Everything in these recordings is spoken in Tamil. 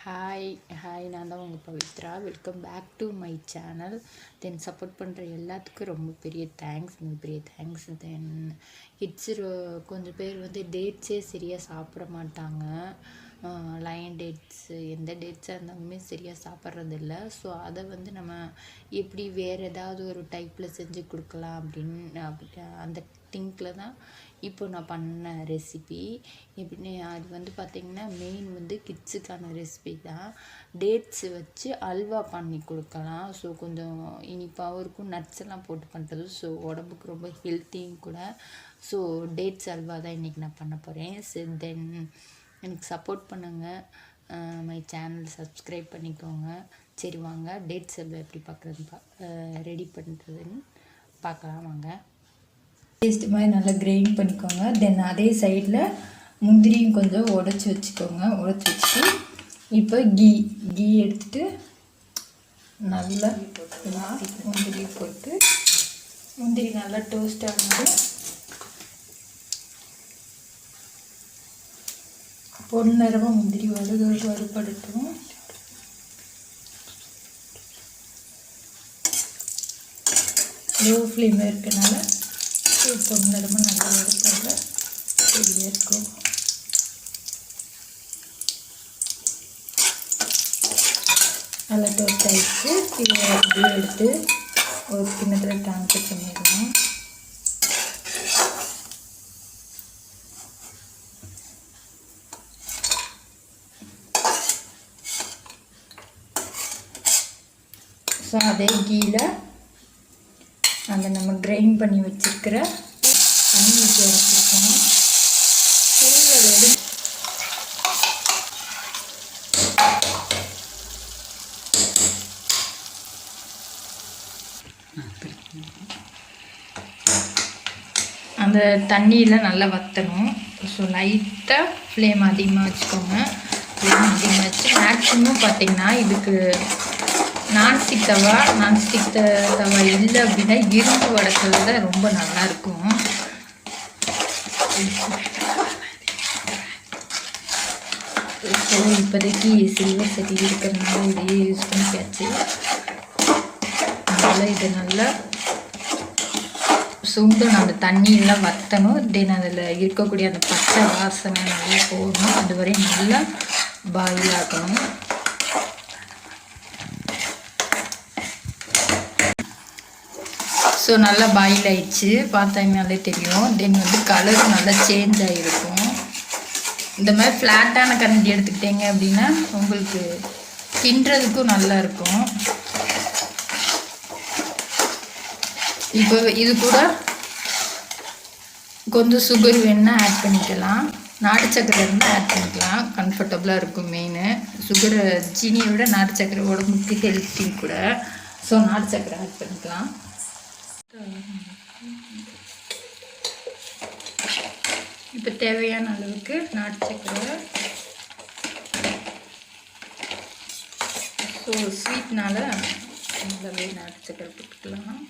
ஹாய் நான் தான் உங்கள் Pavithra. Welcome back to my channel. Then support பண்ணுற எல்லாத்துக்கும் ரொம்ப பெரிய தேங்க்ஸ். தென் கிட்ஸு கொஞ்சம் பேர் வந்து டேட்ஸே சரியாக சாப்பிட மாட்டாங்க. லயன் டேட்ஸு எந்த டேட்ஸாக இருந்தாலுமே சரியாக சாப்பிட்றதில்ல. ஸோ அதை வந்து நம்ம எப்படி வேறு ஏதாவது ஒரு டைப்பில் செஞ்சு கொடுக்கலாம் அப்படின்னு அந்த திங்கில் தான் இப்போ நான் பண்ண ரெசிபி. எப்படின்னு அது வந்து பார்த்திங்கன்னா மெயின் வந்து கிட்ஸுக்கான ரெசிபி தான். டேட்ஸ் வச்சு அல்வா பண்ணி கொடுக்கலாம். ஸோ கொஞ்சம் இனிப்பாகவும் இருக்கும், நட்ஸ் எல்லாம் போட்டு பண்ணுறது. ஸோ உடம்புக்கு ரொம்ப ஹெல்த்தியும் கூட. ஸோ டேட்ஸ் அல்வா தான் இன்றைக்கி நான் பண்ண போகிறேன். தென் எனக்கு சப்போர்ட் பண்ணுங்கள், மை சேனல் சப்ஸ்கிரைப் பண்ணிக்கோங்க. சரி வாங்க டேட்ஸ் அல்வா எப்படி ரெடி பண்ணுறதுன்னு பார்க்கலாம் வாங்க. பேஸ்ட் மாதிரி நல்லா கிரைண்ட் பண்ணிக்கோங்க. தென் அதே சைடில் முந்திரியும் கொஞ்சம் உடச்சி வச்சுக்கோங்க. உடச்சி வச்சுட்டு இப்போ கீ எடுத்துகிட்டு நல்லா முந்திரி போட்டு முந்திரி நல்லா டோஸ்ட் ஆனது பொன்னிறமாக முந்திரி வறுபடட்டும். லோ ஃப்ளேமில் இருக்கனால பொன்னிறமாக நல்லா வறுப்பட சரியாக இருக்கும். நல்லா டோஸ்ட் ஆகிடுச்சு. இதை அப்படியே எடுத்து ஒரு கிண்ணத்தில் ட்ரான்ஸ்ஃபர் பண்ணிடலாம். ஸோ அதே கீழே அந்த நம்ம கிரைண்ட் பண்ணி வச்சுருக்கிற தண்ணி ஊற்றி வச்சுருக்கோம். அந்த தண்ணியில் நல்லா வற்றணும். ஸோ லைட்டாக ஃப்ளேம் அதிகமாக வச்சுக்கோங்க. ஃப்ளேம் அதிகமாக வச்சு மேக்ஸிமம் பார்த்திங்கன்னா இதுக்கு நான்ஸ்டிக் தவா இல்லை அப்படின்னா இரும்பு வடக்கிறது ரொம்ப நல்லாயிருக்கும். ஸோ இப்போதைக்கு சில்வர் சட்டி இருக்கிறதுனால இதையே யூஸ் பண்ணிக்காச்சு. அதனால் இது நல்லா சுண்டணும், அந்த தண்ணியெல்லாம் வற்றணும். தென் அதில் இருக்கக்கூடிய அந்த பச்சை வாசனை நல்லா போகணும். அது வரையும் நல்லா பாயில் ஆகணும். ஸோ நல்லா பாயில் ஆயிடுச்சு, பார்த்தாங்கனாலே தெரியும். தென் வந்து கலரும் நல்லா சேஞ்ச் ஆகிருக்கும். இந்த மாதிரி ஃப்ளாட்டான கரண்டி எடுத்துக்கிட்டீங்க அப்படின்னா உங்களுக்கு கிண்டுறதுக்கும் நல்லா இருக்கும். இப்போ இது கூட கொஞ்சம் சுகர் வேணுன்னா ஆட் பண்ணிக்கலாம். நாட்டு சக்கரை இருந்தால் ஆட் பண்ணிக்கலாம், கம்ஃபர்டபுளாக இருக்கும். மெயின் சுகரை சீனியை விட நாட்டு சக்கரை உடம்புக்கு ஹெல்த்தி கூட. ஸோ நாட்டு சக்கரை ஆட் பண்ணிக்கலாம். இப்போ தேவையான அளவுக்கு நாட்டு சக்கரை. ஸோ ஸ்வீட்னால நல்லாவே நாட்டு சக்கரை போட்டுக்கலாம்.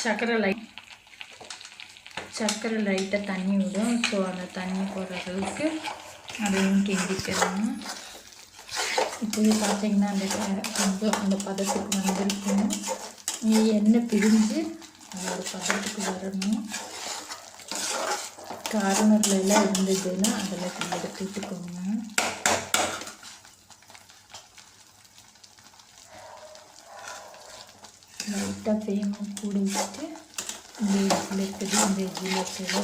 சர்க்கரை லைட்டாக தண்ணி விடும். ஸோ அந்த தண்ணி போடுற அளவுக்கு அதையும் கிண்டிக்கலாம். இப்போது பார்த்திங்கன்னா அந்த கொஞ்சம் அந்த பதத்துக்கு வந்துருக்கணும். எண்ணெய் பிரிஞ்சு அதோட பதத்துக்கு வரணும். கார்னர்லாம் இருந்ததுன்னா அதில் எடுத்துக்கோங்க. லைட்டாக ஃப்ளேமை கூட வச்சுட்டு இந்த எஜ்ஜில் இருக்குது இந்த எஜ்ஜில் வச்சுட்டு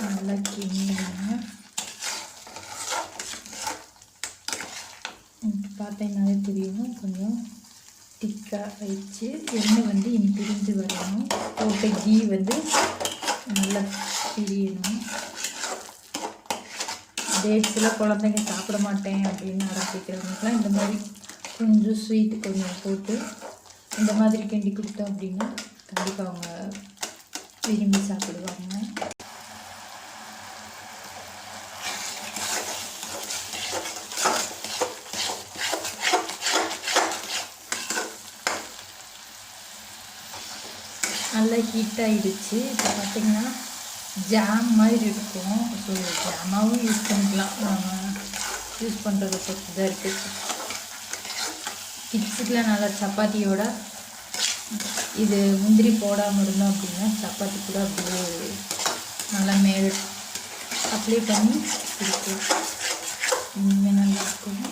நல்லா கிண்டிங்க. பார்த்தீங்கன்னாலே தெரியும் கொஞ்சம் திக்காக ஆயிடுச்சு. எண்ணெய் வந்து இனி பிரிஞ்சு வரணும். போட்ட கீ வந்து நல்லா பிரியணும். டேட்ஸில் குழந்தைங்க சாப்பிட மாட்டேன் அப்படின்னு ஆரம்பிக்கிறவங்களுக்குலாம் இந்த மாதிரி கொஞ்சம் ஸ்வீட்டு கொஞ்சம் போட்டு இந்த மாதிரி கிண்டி கொடுத்தோம் அப்படின்னா கண்டிப்பாக அவங்க விரும்பி சாப்பிடுவாங்க. நல்லா ஹீட் ஆகிடுச்சு. இப்போ பார்த்திங்கன்னா ஜாம் மாதிரி இருக்கும். ஸோ ஜாமாகவும் யூஸ் பண்ணிக்கலாம். நம்ம யூஸ் பண்ணுறத பொறுத்து தான் இருக்குது. கிட்ஸுக்கெலாம் நல்லா சப்பாத்தியோட இது முந்திரி போடாமல் இருந்தோம் அப்படின்னா சப்பாத்தி கூட அப்படியே நல்லா மேல் அப்ளை பண்ணி கொடுக்கும். இனிமேல் நல்லாயிருக்கும்.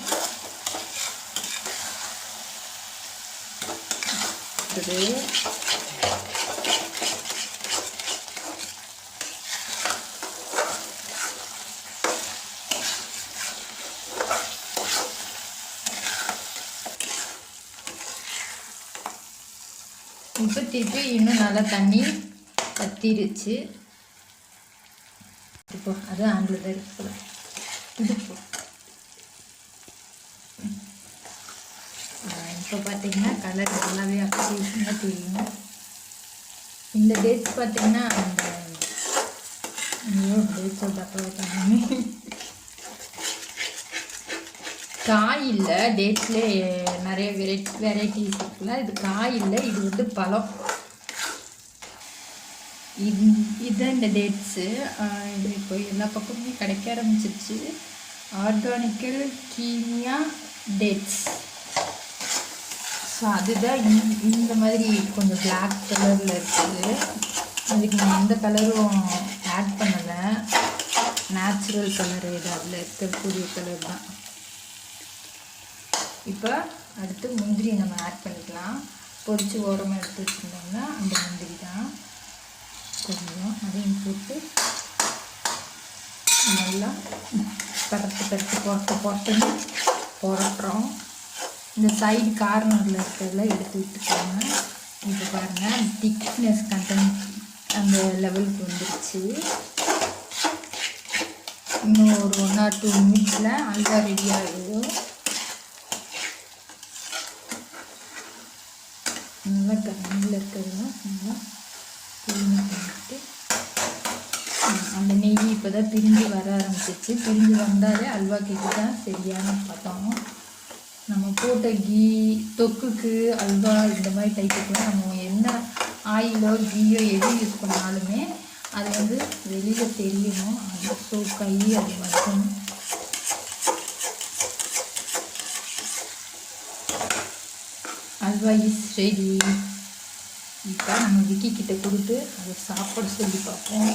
இப்போ திருப்பி இன்னும் நல்லா தண்ணி கத்திருச்சு. இப்போ அது ஆண்டில் தான் இருக்கு. இது இப்போ பார்த்தீங்கன்னா கலர் நல்லாவே அப்ளிகேஷனாக தெரியும். இந்த டேட்ஸ் பார்த்தீங்கன்னா அந்த டேட்ஸோட தண்ணி காய் இல்லை. டேட்ஸ்லேயே நிறைய வெரைட்டிஸ் இருக்குல்ல. இது காய் இல்லை, இது வந்து பழம். இதுதான் இந்த டேட்ஸு. இது இப்போ எல்லா பக்கமுமே கிடைக்க ஆரம்பிச்சிருச்சு. ஆர்கானிக்கல் கீமியா டேட்ஸ். ஸோ அதுதான் இந்த மாதிரி கொஞ்சம் பிளாக் கலரில் இருக்குது. அதுக்கு நான் எந்த கலரும் ஆட் பண்ணலை. நேச்சுரல் கலரு இது அதில் இருக்கக்கூடிய கலர் தான். இப்போ அடுத்து முந்திரி நம்ம ஆட் பண்ணிக்கலாம். பொரிச்சு ஓரமாக எடுத்து வச்சுருந்தோம்னா அந்த முந்திரி தான். கொஞ்சம் அதையும் போட்டு நல்லா பரட்டு புரட்டுறோம். இந்த சைடு கார்னரில் இருக்கிறதெல்லாம் எடுத்து விட்டுக்கோங்க. இப்போ பாருங்கள் திக்னஸ் கண்டென்ட் அந்த லெவலுக்கு வந்துருச்சு. இன்னும் ஒரு 1 or 2 minutes அல்வா ரெடி ஆகிடும். நல்லா கரண்டில் இருக்கிறதுலாம் நல்லா கிளீன் பண்ணிட்டு அந்த நெய் இப்போ தான் பிரிஞ்சு வர ஆரம்பிச்சிச்சு. பிரிஞ்சு வந்தாலே அல்வா கேக்கு தான் சரியான பதம். நம்ம போட்ட கீ தொக்குக்கு அல்வா இந்த மாதிரி டைப்புக்குலாம் நம்ம என்ன ஆயிலோ கீயோ எது யூஸ் பண்ணாலுமே அது வந்து வெளியில் தெரியணும். அது ஸோ கை அது மட்டும். Halwa is ready. இப்போ நம்ம விக்கி கிட்ட கொடுத்து அதை சாப்பாடு சொல்லி பார்ப்போம்.